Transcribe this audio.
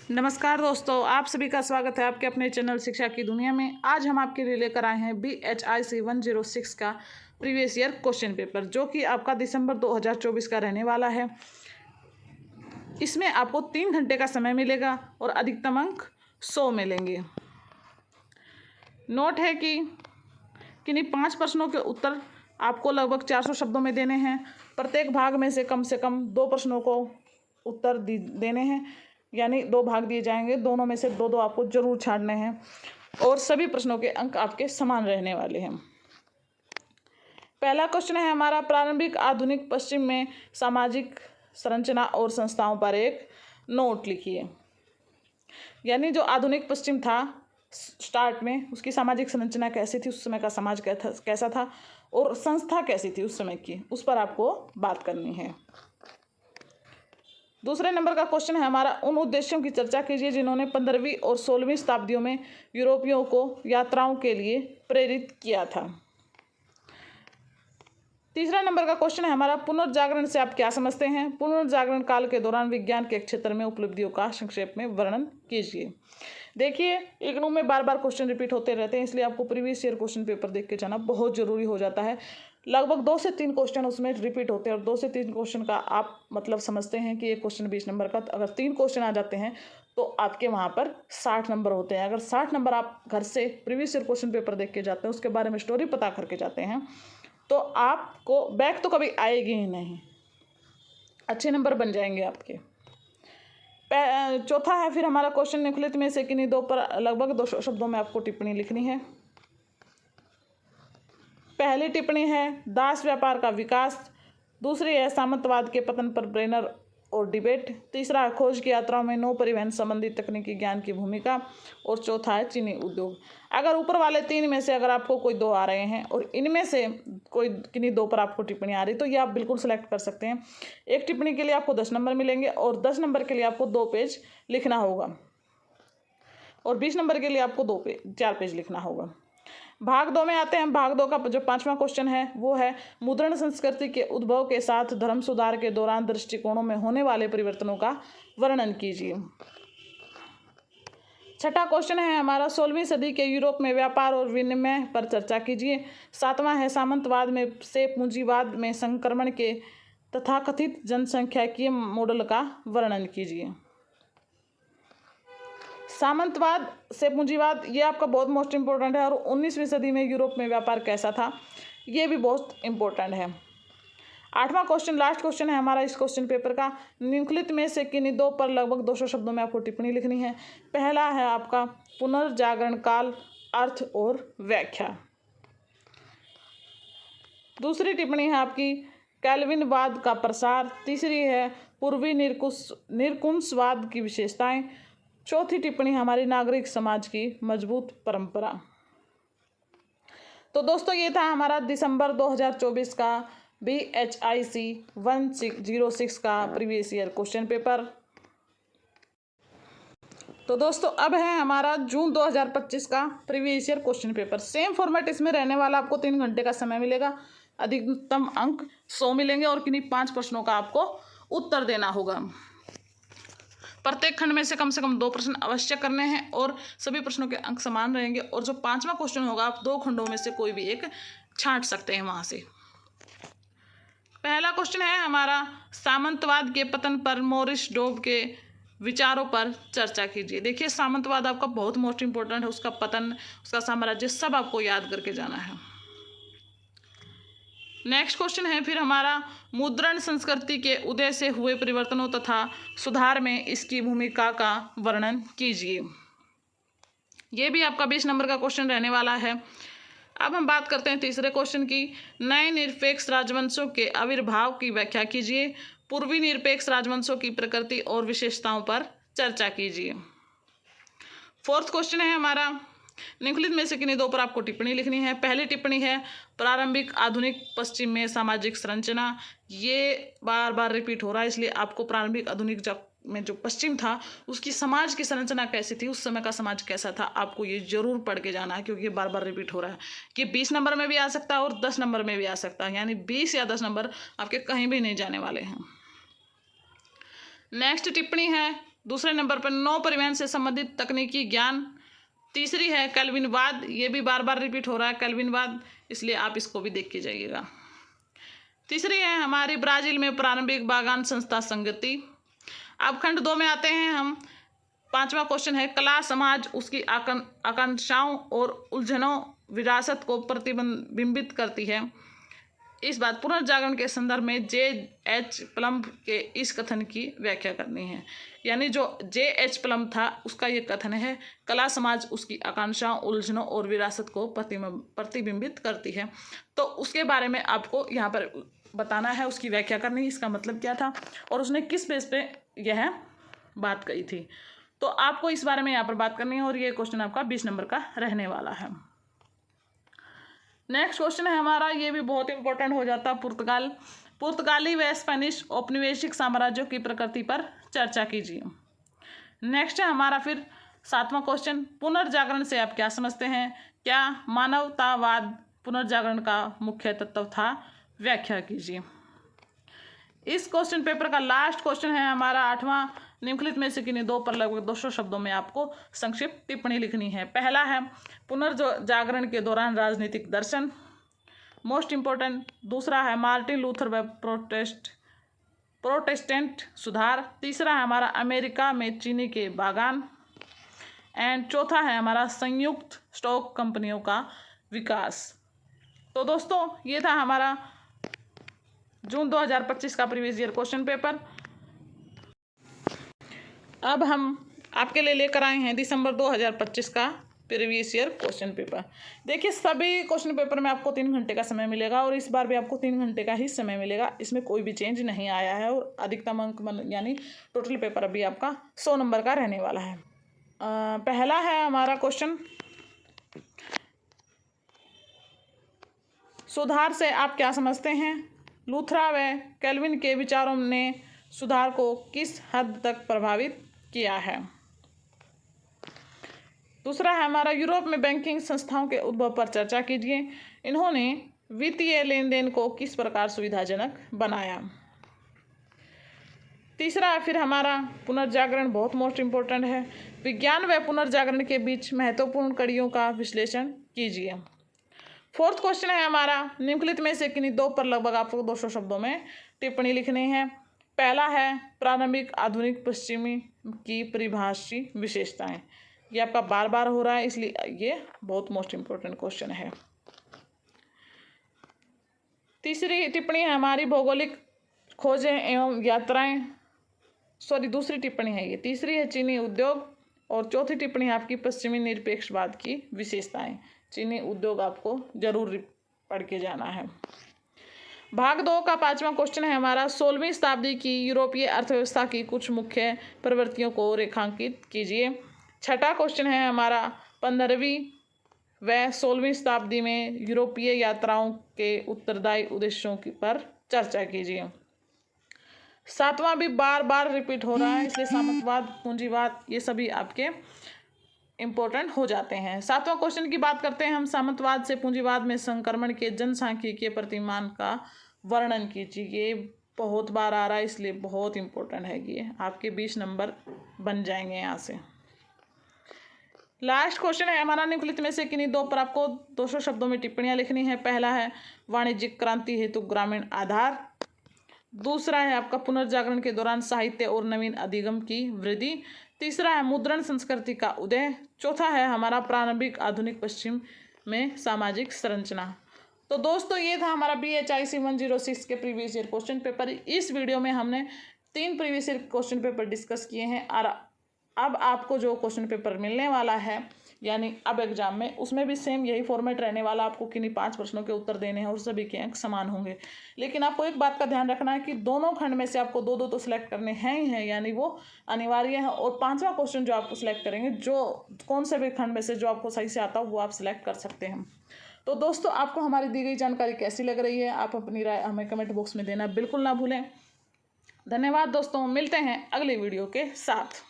नमस्कार दोस्तों, आप सभी का स्वागत है आपके अपने चैनल शिक्षा की दुनिया में। आज हम आपके लिए लेकर आए हैं BHIC 106 का प्रीवियस ईयर क्वेश्चन पेपर, जो कि आपका दिसंबर 2024 का रहने वाला है। इसमें आपको 3 घंटे का समय मिलेगा और अधिकतम अंक 100 मिलेंगे। नोट है कि किन्हीं 5 प्रश्नों के उत्तर आपको लगभग 400 शब्दों में देने हैं। प्रत्येक भाग में से कम 2 प्रश्नों को उत्तर देने हैं, यानी 2 भाग दिए जाएंगे। दोनों में से 2-2 आपको जरूर छाड़ने हैं और सभी प्रश्नों के अंक आपके समान रहने वाले हैं। पहला क्वेश्चन है हमारा, प्रारंभिक आधुनिक पश्चिम में सामाजिक संरचना और संस्थाओं पर एक नोट लिखिए। यानी जो आधुनिक पश्चिम था स्टार्ट में, उसकी सामाजिक संरचना कैसी थी, उस समय का समाज कैसा था और संस्था कैसी थी उस समय की, उस पर आपको बात करनी है। दूसरे नंबर का क्वेश्चन है हमारा, उन उद्देश्यों की चर्चा कीजिए जिन्होंने 15वीं और 16वीं शताब्दियों में यूरोपियों को यात्राओं के लिए प्रेरित किया था। तीसरा नंबर का क्वेश्चन है हमारा, पुनर्जागरण से आप क्या समझते हैं? पुनर्जागरण काल के दौरान विज्ञान के क्षेत्र में उपलब्धियों का संक्षेप में वर्णन कीजिए। देखिए, इग्नू में बार बार क्वेश्चन रिपीट होते रहते हैं, इसलिए आपको प्रीवियस ईयर क्वेश्चन पेपर देख के जाना बहुत जरूरी हो जाता है। लगभग 2 से 3 क्वेश्चन उसमें रिपीट होते हैं और 2 से 3 क्वेश्चन का आप मतलब समझते हैं कि एक क्वेश्चन 20 नंबर का, अगर 3 क्वेश्चन आ जाते हैं तो आपके वहाँ पर 60 नंबर होते हैं। अगर 60 नंबर आप घर से प्रीवियस ईयर क्वेश्चन पेपर देख के जाते हैं, उसके बारे में स्टोरी पता करके जाते हैं, तो आपको बैक तो कभी आएगी ही नहीं, अच्छे नंबर बन जाएंगे आपके। चौथा है फिर हमारा क्वेश्चन, निम्नलिखित में से किन्हीं 2 पर लगभग 200 शब्दों में आपको टिप्पणी लिखनी है। पहली टिप्पणी है दास व्यापार का विकास, दूसरी है सामंतवाद के पतन पर ब्रेनर और डिबेट, तीसरा है खोज की यात्राओं में नौ परिवहन संबंधी तकनीकी ज्ञान की भूमिका और चौथा है चीनी उद्योग। अगर ऊपर वाले 3 में से अगर आपको कोई 2 आ रहे हैं और इनमें से कोई किन्हीं 2 पर आपको टिप्पणी आ रही, तो ये आप बिल्कुल सेलेक्ट कर सकते हैं। एक टिप्पणी के लिए आपको 10 नंबर मिलेंगे और 10 नंबर के लिए आपको 2 पेज लिखना होगा और 20 नंबर के लिए आपको 4 पेज लिखना होगा। भाग 2 में आते हैं। भाग 2 का जो 5वां क्वेश्चन है वो है, मुद्रण संस्कृति के उद्भव के साथ धर्म सुधार के दौरान दृष्टिकोणों में होने वाले परिवर्तनों का वर्णन कीजिए। छठा क्वेश्चन है हमारा, 16वीं सदी के यूरोप में व्यापार और विनिमय पर चर्चा कीजिए। 7वां है, सामंतवाद में से पूंजीवाद में संक्रमण के तथाकथित जनसंख्याकीय मॉडल का वर्णन कीजिए। सामंतवाद से पूंजीवाद, ये आपका बहुत मोस्ट इंपॉर्टेंट है और 19वीं सदी में यूरोप में व्यापार कैसा था, ये भी बहुत इंपॉर्टेंट है। 8वां क्वेश्चन लास्ट क्वेश्चन है हमारा इस क्वेश्चन पेपर का, निम्नलिखित में से किन्हीं 2 पर लगभग 200 शब्दों में आपको टिप्पणी लिखनी है। पहला है आपका पुनर्जागरण काल, अर्थ और व्याख्या। दूसरी टिप्पणी है आपकी कैल्विनवाद का प्रसार। तीसरी है पूर्वी निरकुंसवाद की विशेषताएं। चौथी टिप्पणी हमारी नागरिक समाज की मजबूत परंपरा। तो दोस्तों, ये था हमारा दिसंबर 2024 का BHIC 106 का प्रीवियस ईयर क्वेश्चन पेपर। तो दोस्तों, अब है हमारा जून 2025 का previous year question paper. Same format इसमें रहने वाला, आपको 3 घंटे का समय मिलेगा, अधिकतम अंक 100 मिलेंगे और किन्हीं 5 प्रश्नों का आपको उत्तर देना होगा। प्रत्येक खंड में से कम 2 प्रश्न अवश्य करने हैं और सभी प्रश्नों के अंक समान रहेंगे और जो 5वां क्वेश्चन होगा, आप 2 खंडों में से कोई भी एक छांट सकते हैं वहां से। पहला क्वेश्चन है हमारा, सामंतवाद के पतन पर मॉरिस डोब के विचारों पर चर्चा कीजिए। देखिए, सामंतवाद आपका बहुत मोस्ट इंपॉर्टेंट है, उसका पतन, उसका साम्राज्य, सब आपको याद करके जाना है। नेक्स्ट क्वेश्चन है फिर हमारा, मुद्रण संस्कृति के उदय से हुए परिवर्तनों तथा सुधार में इसकी भूमिका का वर्णन कीजिए। ये भी आपका 20 नंबर का क्वेश्चन रहने वाला है। अब हम बात करते हैं तीसरे क्वेश्चन की, नए निरपेक्ष राजवंशों के आविर्भाव की व्याख्या कीजिए। पूर्वी निरपेक्ष राजवंशों की प्रकृति और विशेषताओं पर चर्चा कीजिए। फोर्थ क्वेश्चन है हमारा, निम्नलिखित में से किन्हीं 2 पर आपको टिप्पणी लिखनी है। पहली टिप्पणी है प्रारंभिक आधुनिक पश्चिम में सामाजिक संरचना। ये बार बार रिपीट हो रहा है, इसलिए आपको प्रारंभिक आधुनिक में जो पश्चिम था उसकी समाज की संरचना कैसी थी, उस समय का समाज कैसा था, आपको ये जरूर पढ़ के जाना है, क्योंकि ये बार बार रिपीट हो रहा है। कि 20 नंबर में भी आ सकता है और 10 नंबर में भी आ सकता है, यानी 20 या 10 नंबर आपके कहीं भी नहीं जाने वाले हैं। नेक्स्ट टिप्पणी है दूसरे नंबर पर नौ परिवहन से संबंधित तकनीकी ज्ञान। तीसरी है कैल्विनवाद, ये भी बार बार रिपीट हो रहा है कैल्विनवाद, इसलिए आप इसको भी देख के जाइएगा। तीसरी है हमारी ब्राज़ील में प्रारंभिक बागान संस्था संगति। अब खंड 2 में आते हैं हम। 5वां क्वेश्चन है कला समाज उसकी आकांक्षाओं और उलझनों विरासत को प्रतिबिंबित करती है। इस बात पुनर्जागरण के संदर्भ में J.H. प्लम्ब के इस कथन की व्याख्या करनी है। यानी जो J.H. प्लम्ब था उसका ये कथन है कला समाज उसकी आकांक्षाओं उलझनों और विरासत को प्रतिबिंबित करती है। तो उसके बारे में आपको यहाँ पर बताना है, उसकी व्याख्या करनी है, इसका मतलब क्या था और उसने किस बेस पे यह बात कही थी। तो आपको इस बारे में यहाँ पर बात करनी है और ये क्वेश्चन आपका 20 नंबर का रहने वाला है। नेक्स्ट क्वेश्चन है हमारा, ये भी बहुत इंपॉर्टेंट हो जाता है, पुर्तगाली व स्पेनिश औपनिवेशिक साम्राज्यों की प्रकृति पर चर्चा कीजिए। नेक्स्ट है हमारा फिर 7वां क्वेश्चन, पुनर्जागरण से आप क्या समझते हैं, क्या मानवतावाद पुनर्जागरण का मुख्य तत्व था, व्याख्या कीजिए। इस क्वेश्चन पेपर का लास्ट क्वेश्चन है हमारा 8वां, निम्नलिखित में से किन्हीं दो पर लगभग 200 शब्दों में आपको संक्षिप्त टिप्पणी लिखनी है। पहला है पुनर्जागरण के दौरान राजनीतिक दर्शन, मोस्ट इंपॉर्टेंट। दूसरा है मार्टिन लूथर व प्रोटेस्टेंट सुधार। तीसरा है हमारा अमेरिका में चीनी के बागान एंड चौथा है हमारा संयुक्त स्टॉक कंपनियों का विकास। तो दोस्तों ये था हमारा जून 2025 का प्रीवियस ईयर क्वेश्चन पेपर। अब हम आपके लिए लेकर आए हैं दिसंबर 2025 का प्रीवियस ईयर क्वेश्चन पेपर। देखिए सभी क्वेश्चन पेपर में आपको 3 घंटे का समय मिलेगा और इस बार भी आपको 3 घंटे का ही समय मिलेगा, इसमें कोई भी चेंज नहीं आया है और अधिकतम अंक यानी टोटल पेपर अभी आपका 100 नंबर का रहने वाला है। पहला है हमारा क्वेश्चन, सुधार से आप क्या समझते हैं, लूथरा व कैल्विन के विचारों ने सुधार को किस हद तक प्रभावित किया है। दूसरा है हमारा यूरोप में बैंकिंग संस्थाओं के उद्भव पर चर्चा कीजिए, इन्होंने वित्तीय लेन देन को किस प्रकार सुविधाजनक बनाया। तीसरा है फिर हमारा पुनर्जागरण, बहुत मोस्ट इम्पोर्टेंट है, विज्ञान व पुनर्जागरण के बीच महत्वपूर्ण कड़ियों का विश्लेषण कीजिए। फोर्थ क्वेश्चन है हमारा, निम्नलिखित में से किन्हीं दो पर लगभग आपको 200 शब्दों में टिप्पणी लिखनी है। पहला है प्रारंभिक आधुनिक पश्चिमी की परिभाषी विशेषताएं, ये आपका बार बार हो रहा है इसलिए ये बहुत मोस्ट इम्पोर्टेंट क्वेश्चन है। तीसरी टिप्पणी है हमारी भौगोलिक खोजें एवं यात्राएं, दूसरी टिप्पणी है ये, तीसरी है चीनी उद्योग और चौथी टिप्पणी है आपकी पश्चिमी निरपेक्षवाद की विशेषताएं। चीनी उद्योग आपको जरूर पढ़ के जाना है। भाग 2 का 5वां क्वेश्चन है हमारा, 16वीं शताब्दी की यूरोपीय अर्थव्यवस्था की कुछ मुख्य प्रवृत्तियों को रेखांकित कीजिए। छठा क्वेश्चन है हमारा, 15वीं व 16वीं शताब्दी में यूरोपीय यात्राओं के उत्तरदायी उद्देश्यों पर चर्चा कीजिए। 7वां भी बार बार रिपीट हो रहा है इसलिए सामंतवाद, पूंजीवाद, ये सभी आपके इम्पोर्टेंट हो जाते हैं। 7वां क्वेश्चन की बात करते हैं हम, सामंतवाद से पूंजीवाद में संक्रमण के जनसांख्यिकीय प्रतिमान का वर्णन कीजिए। ये बहुत बार आ रहा है इसलिए बहुत इम्पोर्टेंट है, ये आपके 20 नंबर बन जाएंगे यहाँ से। लास्ट क्वेश्चन है हमारा, निम्नलिखित में से किन्हीं दो पर आपको 200 शब्दों में टिप्पणियां लिखनी है। पहला है वाणिज्यिक क्रांति हेतु ग्रामीण आधार। दूसरा है आपका पुनर्जागरण के दौरान साहित्य और नवीन अधिगम की वृद्धि। तीसरा है मुद्रण संस्कृति का उदय। चौथा है हमारा प्रारंभिक आधुनिक पश्चिम में सामाजिक संरचना। तो दोस्तों ये था हमारा BHIC 106 के प्रीवियस ईयर क्वेश्चन पेपर। इस वीडियो में हमने 3 previous year question paper discuss किए हैं और अब आपको जो क्वेश्चन पेपर मिलने वाला है यानी अब एग्जाम में, उसमें भी सेम यही फॉर्मेट रहने वाला, आपको किन्हीं 5 प्रश्नों के उत्तर देने हैं और सभी के अंक समान होंगे। लेकिन आपको एक बात का ध्यान रखना है कि दोनों खंड में से आपको 2-2 तो सिलेक्ट करने हैं ही हैं, यानी वो अनिवार्य है। और 5वां क्वेश्चन जो आपको सिलेक्ट करेंगे, जो कौन से भी खंड में से जो आपको सही से आता हो वो आप सिलेक्ट कर सकते हैं। तो दोस्तों आपको हमारी दी गई जानकारी कैसी लग रही है, आप अपनी राय हमें कमेंट बॉक्स में देना बिल्कुल ना भूलें। धन्यवाद दोस्तों, मिलते हैं अगली वीडियो के साथ।